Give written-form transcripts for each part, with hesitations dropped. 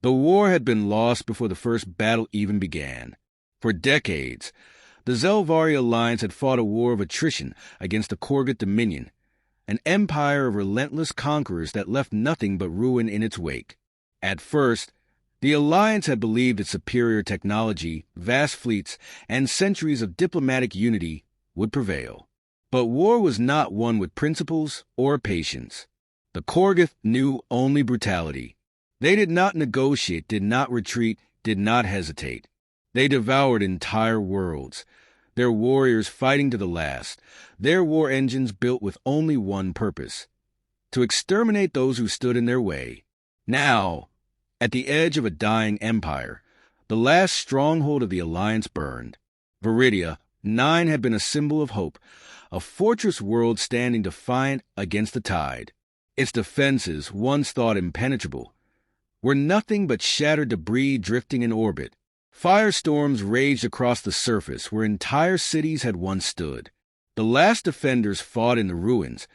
The war had been lost before the first battle even began. For decades, the Zelvari alliance had fought a war of attrition against the Korgoth Dominion, an empire of relentless conquerors that left nothing but ruin in its wake. At first, the alliance had believed its superior technology, vast fleets, and centuries of diplomatic unity would prevail. But war was not won with principles or patience. The Korgoth knew only brutality. They did not negotiate, did not retreat, did not hesitate. They devoured entire worlds, their warriors fighting to the last, their war engines built with only one purpose: to exterminate those who stood in their way. Now, at the edge of a dying empire, the last stronghold of the Alliance burned. Viridia 9 had been a symbol of hope, a fortress world standing defiant against the tide. Its defenses, once thought impenetrable, were nothing but shattered debris drifting in orbit. Firestorms raged across the surface where entire cities had once stood. The last defenders fought in the ruins,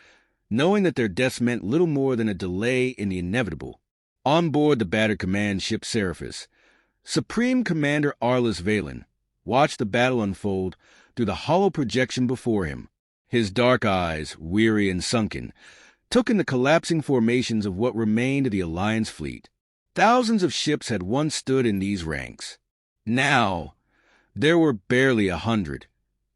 knowing that their deaths meant little more than a delay in the inevitable. On board the battered command ship Seraphis, Supreme Commander Arliss Valen watched the battle unfold through the hollow projection before him. His dark eyes, weary and sunken, took in the collapsing formations of what remained of the Alliance fleet. Thousands of ships had once stood in these ranks. Now, there were barely 100,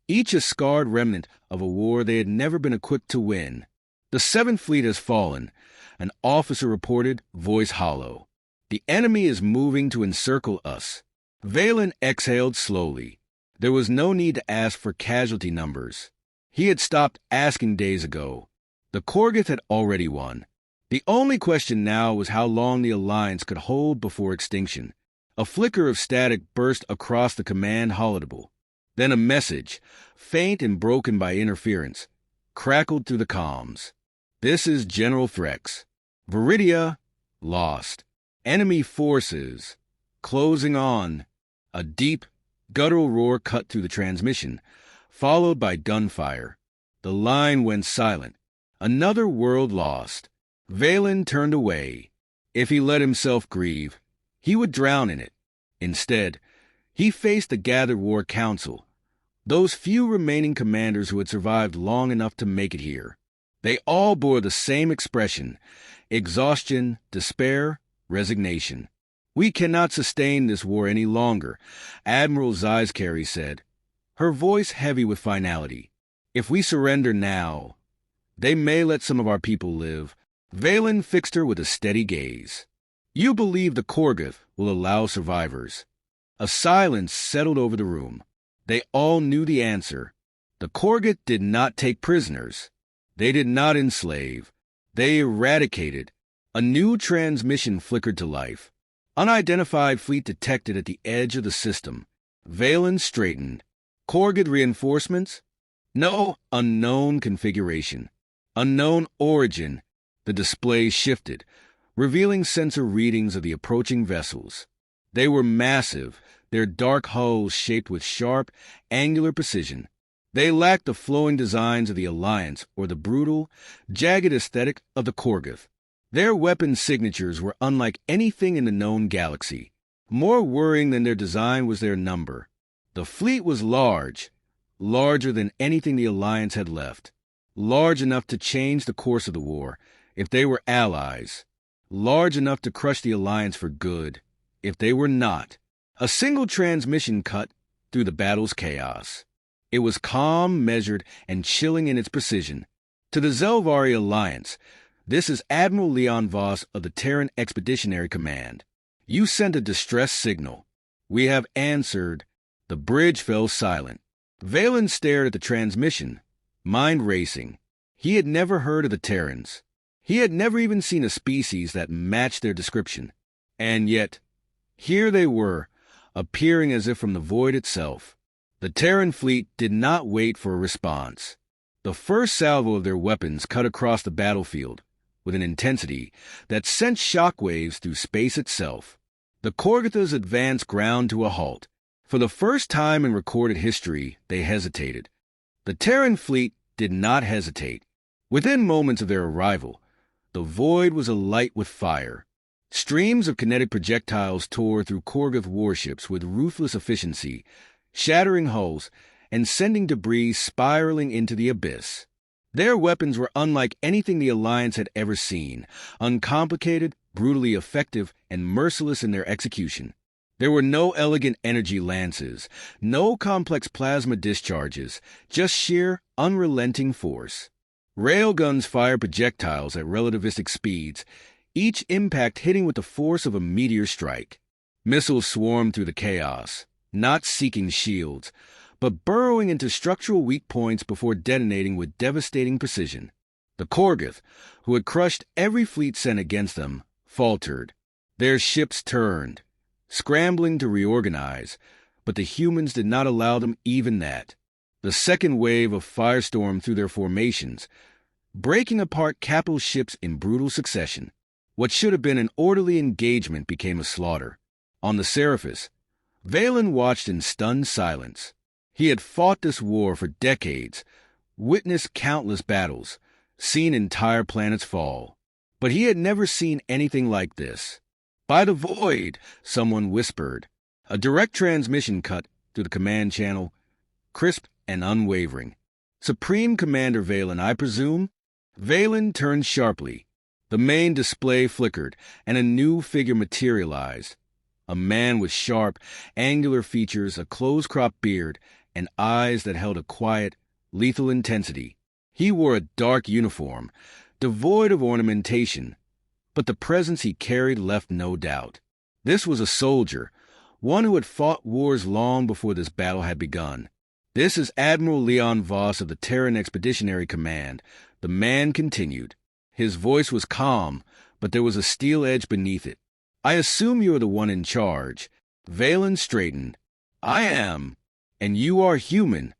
each a scarred remnant of a war they had never been equipped to win. "The Seventh Fleet has fallen," an officer reported, voice hollow. "The enemy is moving to encircle us." Valen exhaled slowly. There was no need to ask for casualty numbers. He had stopped asking days ago. The Korgoth had already won. The only question now was how long the Alliance could hold before extinction. A flicker of static burst across the command holodeble. Then a message, faint and broken by interference, crackled through the comms. "This is General Threx. Viridia, lost. Enemy forces, closing on." A deep, guttural roar cut through the transmission, followed by gunfire. The line went silent. Another world lost. Valen turned away. If he let himself grieve, he would drown in it. Instead, he faced the gathered war council, those few remaining commanders who had survived long enough to make it here. They all bore the same expression: exhaustion, despair, resignation. "We cannot sustain this war any longer," Admiral Zizkari said, her voice heavy with finality. "If we surrender now, they may let some of our people live." Valen fixed her with a steady gaze. "You believe the Korgoth will allow survivors?" A silence settled over the room. They all knew the answer. The Korgoth did not take prisoners. They did not enslave. They eradicated. A new transmission flickered to life. Unidentified fleet detected at the edge of the system. Valen straightened. Korgoth reinforcements? No. Unknown configuration. Unknown origin. The display shifted, revealing sensor readings of the approaching vessels. They were massive, their dark hulls shaped with sharp, angular precision. They lacked the flowing designs of the Alliance or the brutal, jagged aesthetic of the Korgoth. Their weapon signatures were unlike anything in the known galaxy. More worrying than their design was their number. The fleet was large, larger than anything the Alliance had left, large enough to change the course of the war if they were allies, large enough to crush the Alliance for good if they were not. A single transmission cut through the battle's chaos. It was calm, measured, and chilling in its precision. "To the Zelvari Alliance, this is Admiral Leon Voss of the Terran Expeditionary Command. You sent a distress signal. We have answered." The bridge fell silent. Valen stared at the transmission, mind racing. He had never heard of the Terrans. He had never even seen a species that matched their description. And yet, here they were, appearing as if from the void itself. The Terran fleet did not wait for a response. The first salvo of their weapons cut across the battlefield with an intensity that sent shockwaves through space itself. The Korgothas advanced ground to a halt. For the first time in recorded history, they hesitated. The Terran fleet did not hesitate. Within moments of their arrival, the void was alight with fire. Streams of kinetic projectiles tore through Korgoth warships with ruthless efficiency, shattering hulls and sending debris spiraling into the abyss. Their weapons were unlike anything the Alliance had ever seen, uncomplicated, brutally effective, and merciless in their execution. There were no elegant energy lances, no complex plasma discharges, just sheer, unrelenting force. Railguns fired projectiles at relativistic speeds, each impact hitting with the force of a meteor strike. Missiles swarmed through the chaos, not seeking shields, but burrowing into structural weak points before detonating with devastating precision. The Korgoth, who had crushed every fleet sent against them, faltered. Their ships turned, scrambling to reorganize, but the humans did not allow them even that. The second wave of firestorm through their formations, breaking apart capital ships in brutal succession. What should have been an orderly engagement became a slaughter. On the Seraphis, Valen watched in stunned silence. He had fought this war for decades, witnessed countless battles, seen entire planets fall. But he had never seen anything like this. "By the void," someone whispered. A direct transmission cut through the command channel, crisp and unwavering. "Supreme Commander Valen, I presume?" Valen turned sharply. The main display flickered, and a new figure materialized. A man with sharp, angular features, a close-cropped beard, and eyes that held a quiet, lethal intensity. He wore a dark uniform, devoid of ornamentation, but the presence he carried left no doubt. This was a soldier, one who had fought wars long before this battle had begun. "This is Admiral Leon Voss of the Terran Expeditionary Command," the man continued. His voice was calm, but there was a steel edge beneath it. "I assume you are the one in charge." Valen straightened. "I am. And you are human."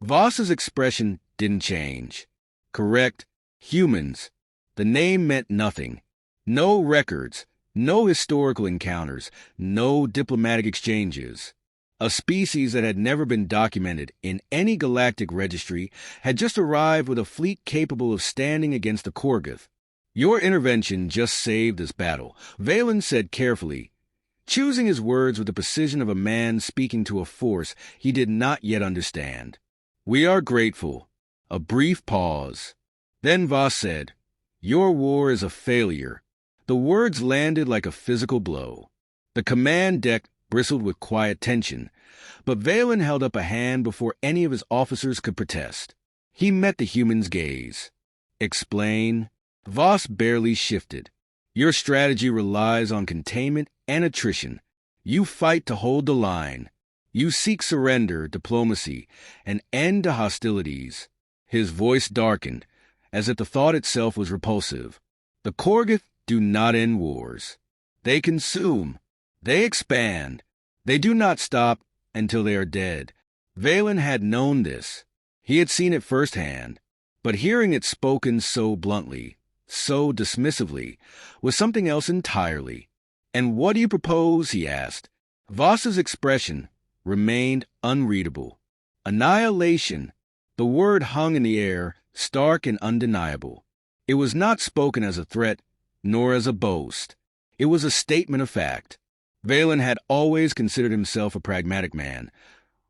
Voss's expression didn't change. "Correct. Humans." The name meant nothing. No records, no historical encounters, no diplomatic exchanges. A species that had never been documented in any galactic registry had just arrived with a fleet capable of standing against the Korgoth. "Your intervention just saved this battle," Valen said carefully, choosing his words with the precision of a man speaking to a force he did not yet understand. "We are grateful." A brief pause. Then Voss said, "Your war is a failure." The words landed like a physical blow. The command deck bristled with quiet tension, but Valen held up a hand before any of his officers could protest. He met the human's gaze. "Explain." Voss barely shifted. "Your strategy relies on containment and attrition. You fight to hold the line. You seek surrender, diplomacy, an end to hostilities." His voice darkened, as if the thought itself was repulsive. "The Korgoth do not end wars. They consume. They expand. They do not stop until they are dead." Valen had known this. He had seen it firsthand. But hearing it spoken so bluntly, so dismissively, was something else entirely. "And what do you propose?" he asked. Voss's expression remained unreadable. "Annihilation." The word hung in the air, stark and undeniable. It was not spoken as a threat, nor as a boast. It was a statement of fact. Valen had always considered himself a pragmatic man,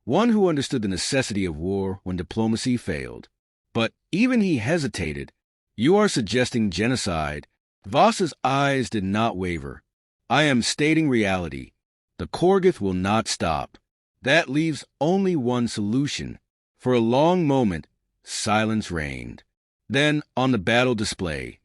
one who understood the necessity of war when diplomacy failed. But even he hesitated. "You are suggesting genocide." Voss's eyes did not waver. "I am stating reality. The Korgoth will not stop. That leaves only one solution." For a long moment, silence reigned. Then, on the battle display,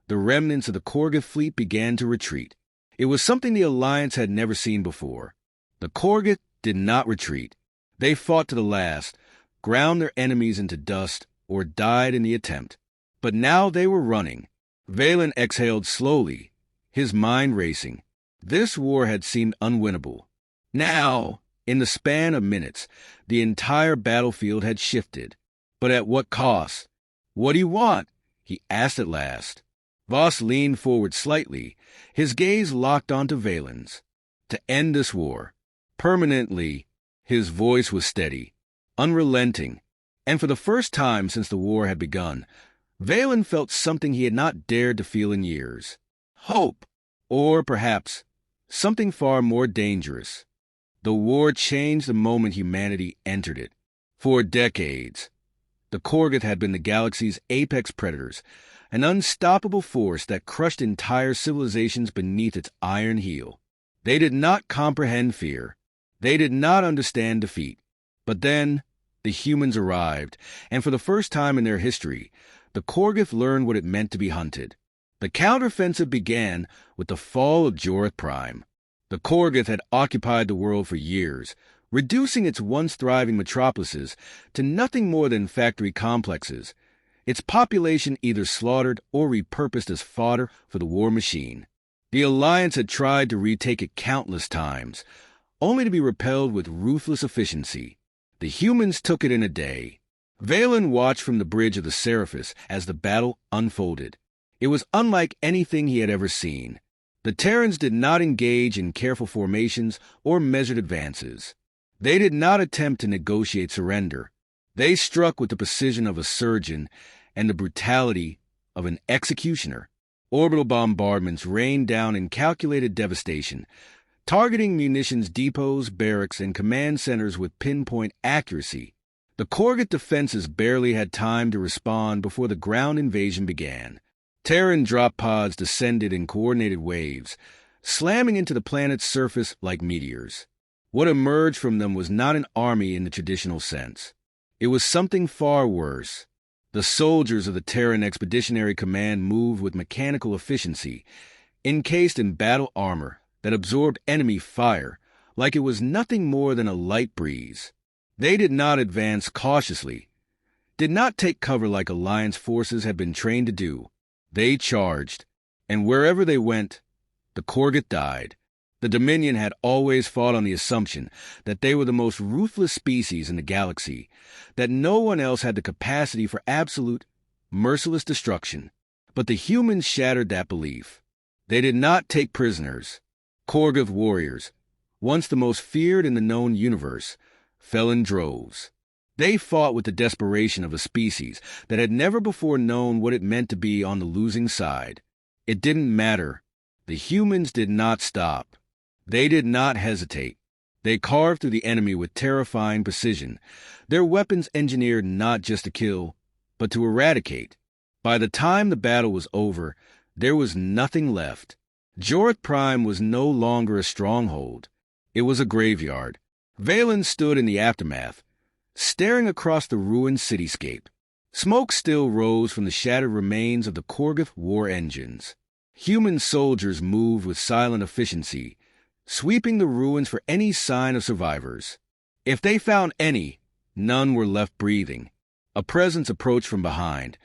the remnants of the Korgoth fleet began to retreat. It was something the Alliance had never seen before. The Korgoth did not retreat. They fought to the last, ground their enemies into dust, or died in the attempt. But now they were running. Valen exhaled slowly, his mind racing. This war had seemed unwinnable. Now, in the span of minutes, the entire battlefield had shifted. But at what cost? "What do you want?" he asked at last. Voss leaned forward slightly, his gaze locked onto Valen's. "To end this war. Permanently." His voice was steady, unrelenting, and for the first time since the war had begun, Valen felt something he had not dared to feel in years. Hope, Or perhaps something far more dangerous. The war changed the moment humanity entered it. For decades, the Korgoth had been the galaxy's apex predators, an unstoppable force that crushed entire civilizations beneath its iron heel. They did not comprehend fear. They did not understand defeat. But then, the humans arrived, and for the first time in their history, the Korgoth learned what it meant to be hunted. The counteroffensive began with the fall of Joreth Prime. The Korgoth had occupied the world for years, reducing its once thriving metropolises to nothing more than factory complexes, its population either slaughtered or repurposed as fodder for the war machine. The Alliance had tried to retake it countless times, only to be repelled with ruthless efficiency. The humans took it in a day. Valen watched from the bridge of the Seraphis as the battle unfolded. It was unlike anything he had ever seen. The Terrans did not engage in careful formations or measured advances. They did not attempt to negotiate surrender. They struck with the precision of a surgeon and the brutality of an executioner. Orbital bombardments rained down in calculated devastation, targeting munitions depots, barracks, and command centers with pinpoint accuracy. The Korgoth defenses barely had time to respond before the ground invasion began. Terran drop pods descended in coordinated waves, slamming into the planet's surface like meteors. What emerged from them was not an army in the traditional sense. It was something far worse. The soldiers of the Terran Expeditionary Command moved with mechanical efficiency, encased in battle armor that absorbed enemy fire like it was nothing more than a light breeze. They did not advance cautiously, did not take cover like Alliance forces had been trained to do. They charged, and wherever they went, the Korgoth died. The Dominion had always fought on the assumption that they were the most ruthless species in the galaxy, that no one else had the capacity for absolute, merciless destruction. But the humans shattered that belief. They did not take prisoners. Korgoth warriors, once the most feared in the known universe, fell in droves. They fought with the desperation of a species that had never before known what it meant to be on the losing side. It didn't matter. The humans did not stop. They did not hesitate. They carved through the enemy with terrifying precision, their weapons engineered not just to kill, but to eradicate. By the time the battle was over, there was nothing left. Joreth Prime was no longer a stronghold. It was a graveyard. Valen stood in the aftermath, staring across the ruined cityscape. Smoke still rose from the shattered remains of the Korgoth war engines. Human soldiers moved with silent efficiency, sweeping the ruins for any sign of survivors. If they found any, none were left breathing. A presence approached from behind,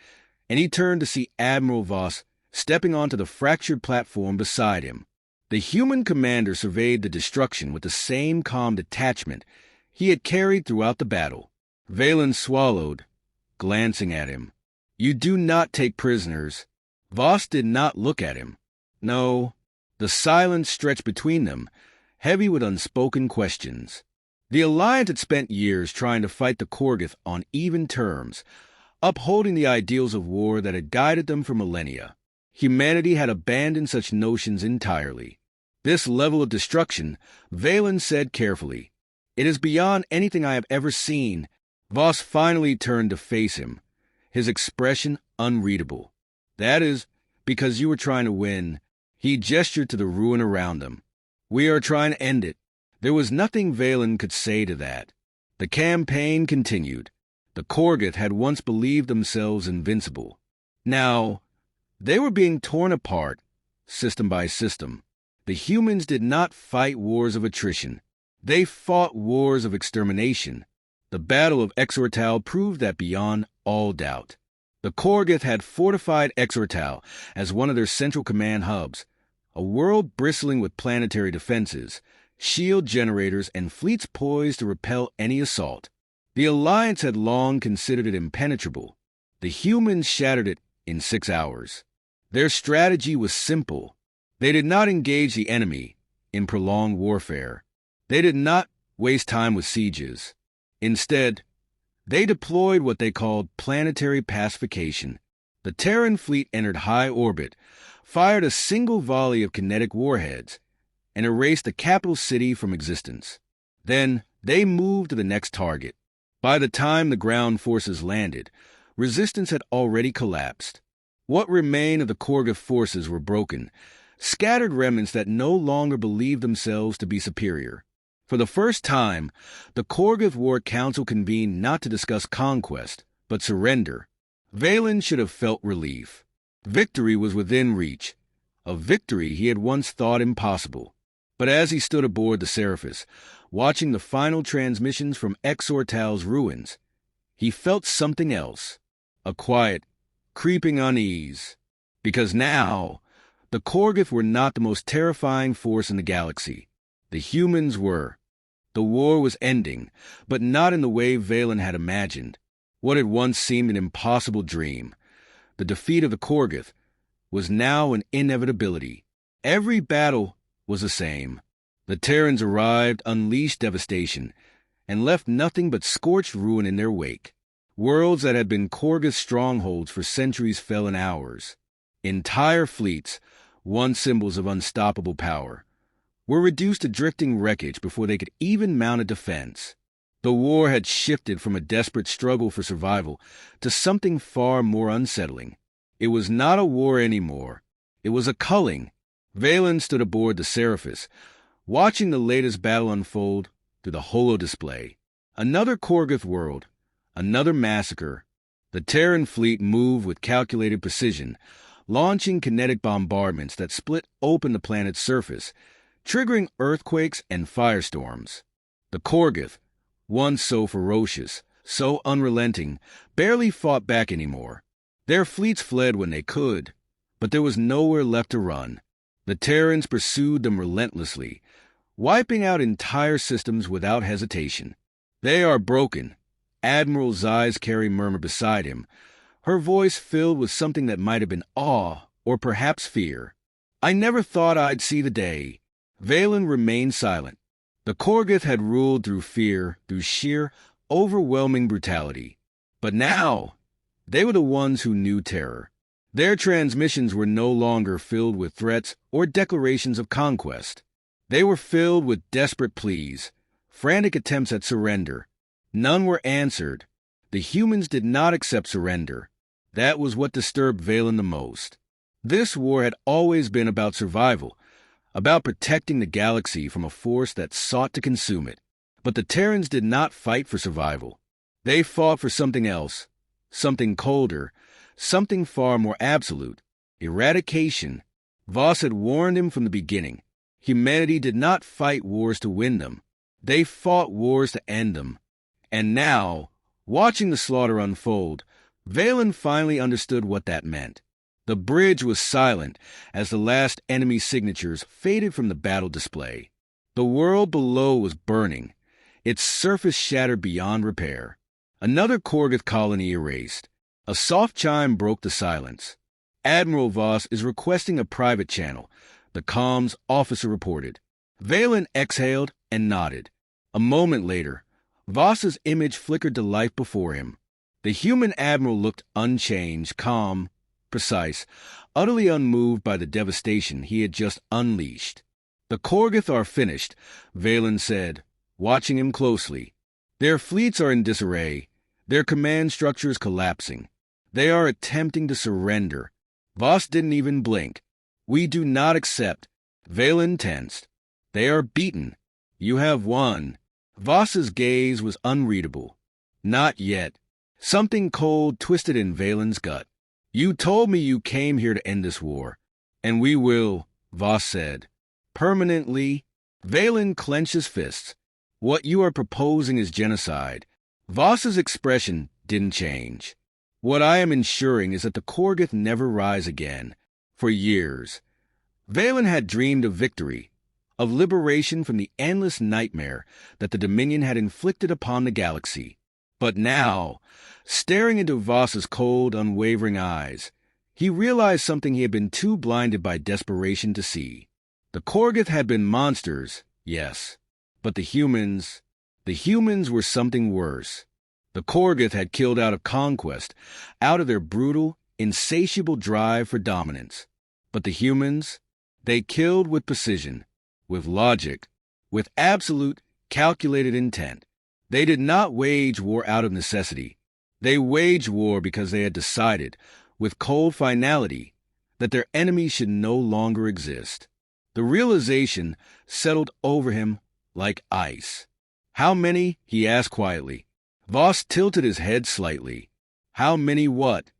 and he turned to see Admiral Voss stepping onto the fractured platform beside him. The human commander surveyed the destruction with the same calm detachment he had carried throughout the battle. Valen swallowed, glancing at him. "You do not take prisoners." Voss did not look at him. No, the silence stretched between them, heavy with unspoken questions. The Alliance had spent years trying to fight the Korgoth on even terms, upholding the ideals of war that had guided them for millennia. Humanity had abandoned such notions entirely. This level of destruction, Valen said carefully, "It is beyond anything I have ever seen." Voss finally turned to face him, his expression unreadable. "That is because you were trying to win." He gestured to the ruin around them. "We are trying to end it." There was nothing Valen could say to that. The campaign continued. The Korgoth had once believed themselves invincible. Now, they were being torn apart, system by system. The humans did not fight wars of attrition. They fought wars of extermination. The Battle of Exortal proved that beyond all doubt. The Korgoth had fortified Exortal as one of their central command hubs, a world bristling with planetary defenses, shield generators, and fleets poised to repel any assault. The Alliance had long considered it impenetrable. The humans shattered it in 6 hours. Their strategy was simple. They did not engage the enemy in prolonged warfare. They did not waste time with sieges. Instead, they deployed what they called planetary pacification. The Terran fleet entered high orbit, fired a single volley of kinetic warheads, and erased the capital city from existence. Then they moved to the next target. By the time the ground forces landed, resistance had already collapsed. What remained of the Korgoth forces were broken, scattered remnants that no longer believed themselves to be superior. For the first time, the Korgoth War Council convened not to discuss conquest, but surrender. Valen should have felt relief. Victory was within reach, a victory he had once thought impossible. But as he stood aboard the Seraphis, watching the final transmissions from Exortal's ruins, he felt something else, a quiet, creeping unease. Because now, the Korgoth were not the most terrifying force in the galaxy. The humans were. The war was ending, but not in the way Valen had imagined. What had once seemed an impossible dream, the defeat of the Korgoth, was now an inevitability. Every battle was the same. The Terrans arrived, unleashed devastation, and left nothing but scorched ruin in their wake. Worlds that had been Korgoth strongholds for centuries fell in hours. Entire fleets, once symbols of unstoppable power, were reduced to drifting wreckage before they could even mount a defense. The war had shifted from a desperate struggle for survival to something far more unsettling. It was not a war anymore. It was a culling. Valen stood aboard the Seraphis, watching the latest battle unfold through the holo-display. Another Korgoth world, another massacre. The Terran fleet moved with calculated precision, launching kinetic bombardments that split open the planet's surface, triggering earthquakes and firestorms. The Korgoth, once so ferocious, so unrelenting, barely fought back anymore. Their fleets fled when they could, but there was nowhere left to run. The Terrans pursued them relentlessly, wiping out entire systems without hesitation. "They are broken," Admiral Zai's murmured beside him, her voice filled with something that might have been awe or perhaps fear. "I never thought I'd see the day." Valen remained silent. The Korgoth had ruled through fear, through sheer, overwhelming brutality. But now, they were the ones who knew terror. Their transmissions were no longer filled with threats or declarations of conquest. They were filled with desperate pleas, frantic attempts at surrender. None were answered. The humans did not accept surrender. That was what disturbed Valen the most. This war had always been about survival, about protecting the galaxy from a force that sought to consume it. But the Terrans did not fight for survival. They fought for something else, something colder, something far more absolute: eradication. Voss had warned him from the beginning. Humanity did not fight wars to win them. They fought wars to end them. And now, watching the slaughter unfold, Valen finally understood what that meant. The bridge was silent as the last enemy signatures faded from the battle display. The world below was burning, its surface shattered beyond repair. Another Korgoth colony erased. A soft chime broke the silence. "Admiral Voss is requesting a private channel," the comms officer reported. Valen exhaled and nodded. A moment later, Voss's image flickered to life before him. The human admiral looked unchanged, calm, precise, utterly unmoved by the devastation he had just unleashed. "The Korgoth are finished," Valen said, watching him closely. "Their fleets are in disarray, their command structures collapsing. They are attempting to surrender." Voss didn't even blink. "We do not accept." Valen tensed. "They are beaten. You have won." Voss's gaze was unreadable. "Not yet." Something cold twisted in Valen's gut. "You told me you came here to end this war. And we will," Voss said. "Permanently." Valen clenched his fists. "What you are proposing is genocide." Voss's expression didn't change. "What I am ensuring is that the Korgoth never rise again." For years, Valen had dreamed of victory, of liberation from the endless nightmare that the Dominion had inflicted upon the galaxy. But now, staring into Voss's cold, unwavering eyes, he realized something he had been too blinded by desperation to see. The Korgoth had been monsters, yes, but the humans were something worse. The Korgoth had killed out of conquest, out of their brutal, insatiable drive for dominance. But the humans, they killed with precision, with logic, with absolute, calculated intent. They did not wage war out of necessity. They waged war because they had decided, with cold finality, that their enemy should no longer exist. The realization settled over him like ice. How many? He asked quietly. Voss tilted his head slightly. How many what?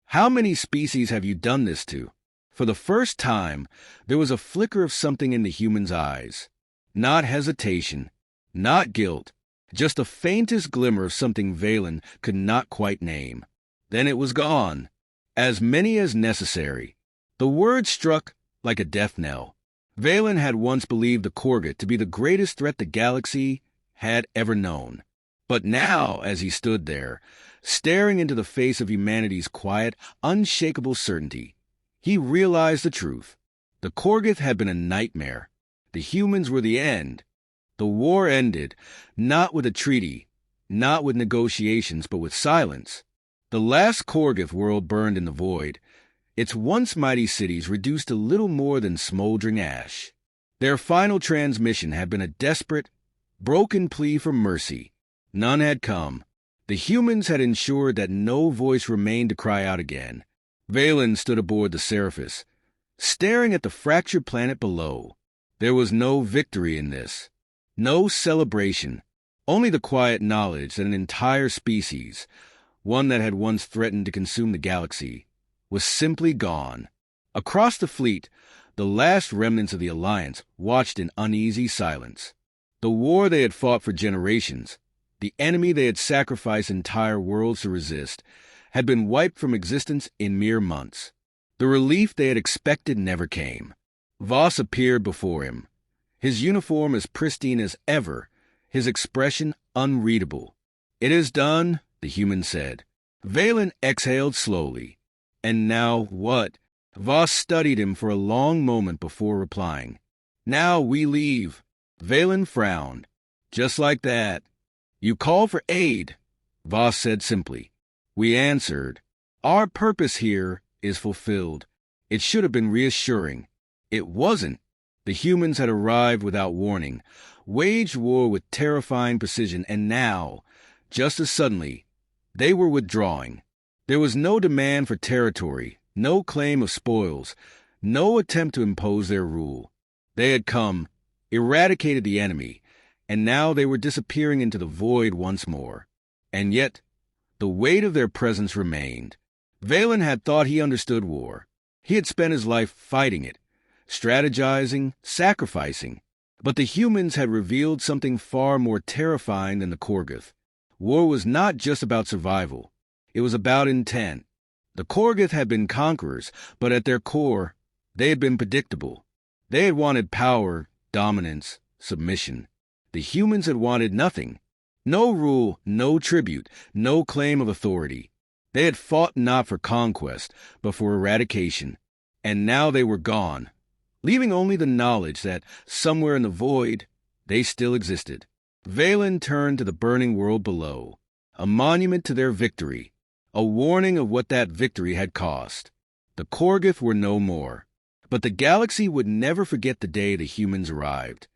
How many species have you done this to? For the first time, there was a flicker of something in the human's eyes. Not hesitation, not guilt, just the faintest glimmer of something Valen could not quite name. Then it was gone. As many as necessary. The word struck like a death knell. Valen had once believed the Korgut to be the greatest threat the galaxy had ever known. But now, as he stood there, staring into the face of humanity's quiet, unshakable certainty, he realized the truth. The Korgut had been a nightmare. The humans were the end. The war ended, not with a treaty, not with negotiations, but with silence. The last Korgut world burned in the void, its once mighty cities reduced to little more than smoldering ash. Their final transmission had been a desperate, broken plea for mercy. None had come. The humans had ensured that no voice remained to cry out again. Valen stood aboard the Seraphis, staring at the fractured planet below. There was no victory in this, no celebration, only the quiet knowledge that an entire species, one that had once threatened to consume the galaxy, was simply gone. Across the fleet, the last remnants of the Alliance watched in uneasy silence. The war they had fought for generations, the enemy they had sacrificed entire worlds to resist, had been wiped from existence in mere months. The relief they had expected never came. Voss appeared before him, his uniform as pristine as ever, his expression unreadable. "It is done," the human said. Valen exhaled slowly. "And now what?" Voss studied him for a long moment before replying. "Now we leave." Valen frowned. "Just like that." "You called for aid," Voss said simply. "We answered. Our purpose here is fulfilled." It should have been reassuring. It wasn't. The humans had arrived without warning, waged war with terrifying precision, and now, just as suddenly, they were withdrawing. There was no demand for territory, no claim of spoils, no attempt to impose their rule. They had come, eradicated the enemy, and now they were disappearing into the void once more. And yet, the weight of their presence remained. Valen had thought he understood war. He had spent his life fighting it, strategizing, sacrificing. But the humans had revealed something far more terrifying than the Korgoth. War was not just about survival. It was about intent. The Korgoth had been conquerors, but at their core, they had been predictable. They had wanted power, dominance, submission. The humans had wanted nothing. No rule, no tribute, no claim of authority. They had fought not for conquest, but for eradication. And now they were gone, leaving only the knowledge that, somewhere in the void, they still existed. Valen turned to the burning world below, a monument to their victory, a warning of what that victory had cost. The Korgoth were no more, but the galaxy would never forget the day the humans arrived.